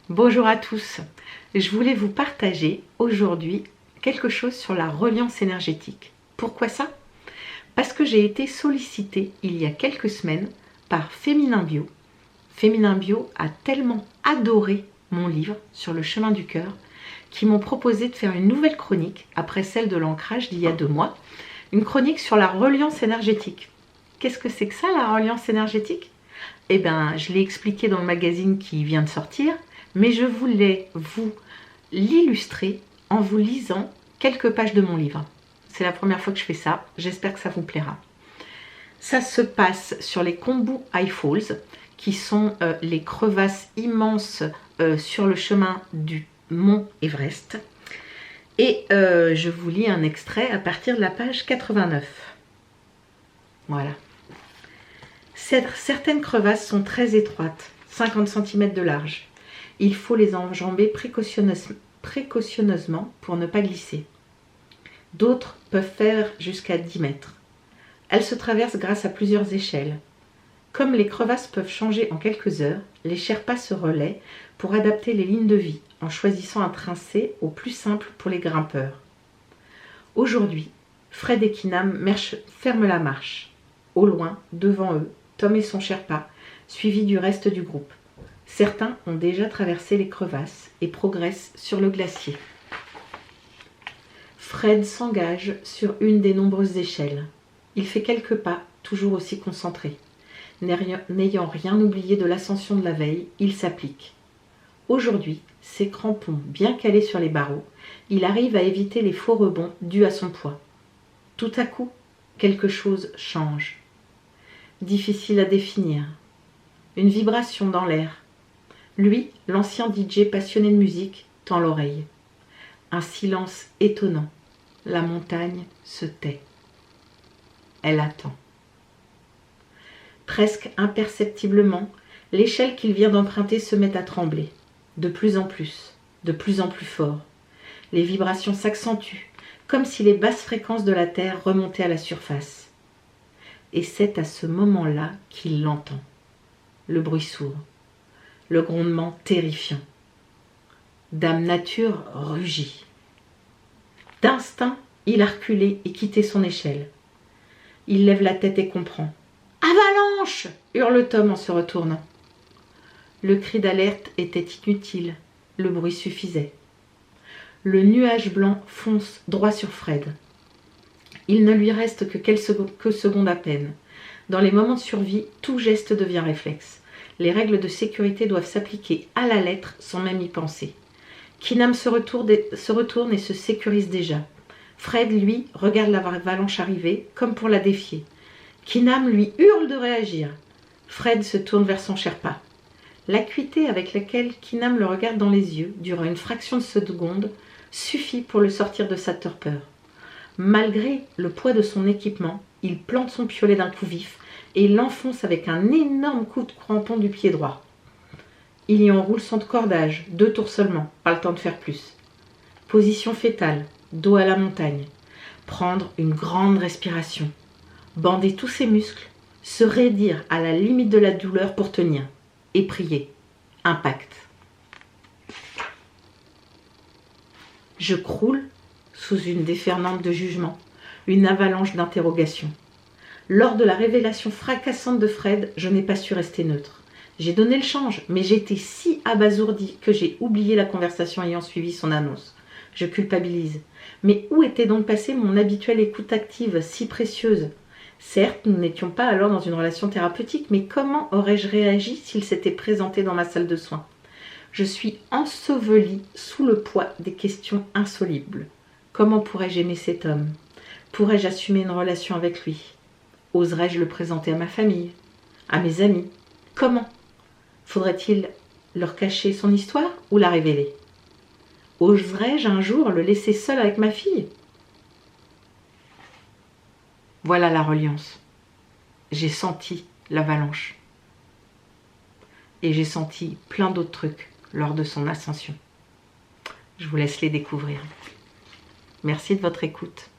Bonjour à tous, je voulais vous partager aujourd'hui quelque chose sur la reliance énergétique. Pourquoi ça? Parce que j'ai été sollicitée il y a quelques semaines par Féminin Bio. Féminin Bio a tellement adoré mon livre sur le chemin du cœur qu'ils m'ont proposé de faire une nouvelle chronique après celle de l'ancrage d'il y a 2 mois. Une chronique sur la reliance énergétique. Qu'est-ce que c'est que ça, la reliance énergétique? Eh bien, je l'ai expliqué dans le magazine qui vient de sortir, mais je voulais vous l'illustrer en vous lisant quelques pages de mon livre. C'est la première fois que je fais ça, j'espère que ça vous plaira. Ça se passe sur les Khumbu High Falls, qui sont les crevasses immenses sur le chemin du mont Everest. Et je vous lis un extrait à partir de la page 89. Voilà. Certaines crevasses sont très étroites, 50 cm de large. Il faut les enjamber précautionneusement pour ne pas glisser. D'autres peuvent faire jusqu'à 10 mètres. Elles se traversent grâce à plusieurs échelles. Comme les crevasses peuvent changer en quelques heures, les Sherpas se relaient pour adapter les lignes de vie en choisissant un tracé au plus simple pour les grimpeurs. Aujourd'hui, Fred et Kinam ferment la marche. Au loin, devant eux, Tom et son Sherpa, suivis du reste du groupe. Certains ont déjà traversé les crevasses et progressent sur le glacier. Fred s'engage sur une des nombreuses échelles. Il fait quelques pas, toujours aussi concentré. N'ayant rien oublié de l'ascension de la veille, il s'applique. Aujourd'hui, ses crampons bien calés sur les barreaux, il arrive à éviter les faux rebonds dus à son poids. Tout à coup, quelque chose change. Difficile à définir. Une vibration dans l'air. Lui, l'ancien DJ passionné de musique, tend l'oreille. Un silence étonnant. La montagne se tait. Elle attend. Presque imperceptiblement, l'échelle qu'il vient d'emprunter se met à trembler. De plus en plus fort. Les vibrations s'accentuent, comme si les basses fréquences de la Terre remontaient à la surface. Et c'est à ce moment-là qu'il l'entend. Le bruit sourd. Le grondement terrifiant. Dame Nature rugit. D'instinct, il a reculé et quitté son échelle. Il lève la tête et comprend. « Avalanche !» hurle Tom en se retournant. Le cri d'alerte était inutile, le bruit suffisait. Le nuage blanc fonce droit sur Fred. Il ne lui reste que quelques secondes à peine. Dans les moments de survie, tout geste devient réflexe. Les règles de sécurité doivent s'appliquer à la lettre sans même y penser. Kinam se retourne et se sécurise déjà. Fred, lui, regarde l'avalanche arriver, comme pour la défier. Kinam lui hurle de réagir. Fred se tourne vers son Sherpa. L'acuité avec laquelle Kinam le regarde dans les yeux, durant une fraction de seconde, suffit pour le sortir de sa torpeur. Malgré le poids de son équipement, il plante son piolet d'un coup vif et l'enfonce avec un énorme coup de crampon du pied droit. Il y enroule son cordage, 2 tours seulement, pas le temps de faire plus. Position fétale, dos à la montagne. Prendre une grande respiration. Bander tous ses muscles, se raidir à la limite de la douleur pour tenir. Et prier. Impact. Je croule sous une déferlante de jugement, une avalanche d'interrogations. Lors de la révélation fracassante de Fred, je n'ai pas su rester neutre. J'ai donné le change, mais j'étais si abasourdie que j'ai oublié la conversation ayant suivi son annonce. Je culpabilise. Mais où était donc passée mon habituelle écoute active, si précieuse? Certes, nous n'étions pas alors dans une relation thérapeutique, mais comment aurais-je réagi s'il s'était présenté dans ma salle de soins? Je suis ensevelie sous le poids des questions insolubles. Comment pourrais-je aimer cet homme? Pourrais-je assumer une relation avec lui? Oserais-je le présenter à ma famille? À mes amis? Comment? Faudrait-il leur cacher son histoire ou la révéler? Oserais-je un jour le laisser seul avec ma fille? Voilà la reliance. J'ai senti l'avalanche. Et j'ai senti plein d'autres trucs lors de son ascension. Je vous laisse les découvrir. Merci de votre écoute.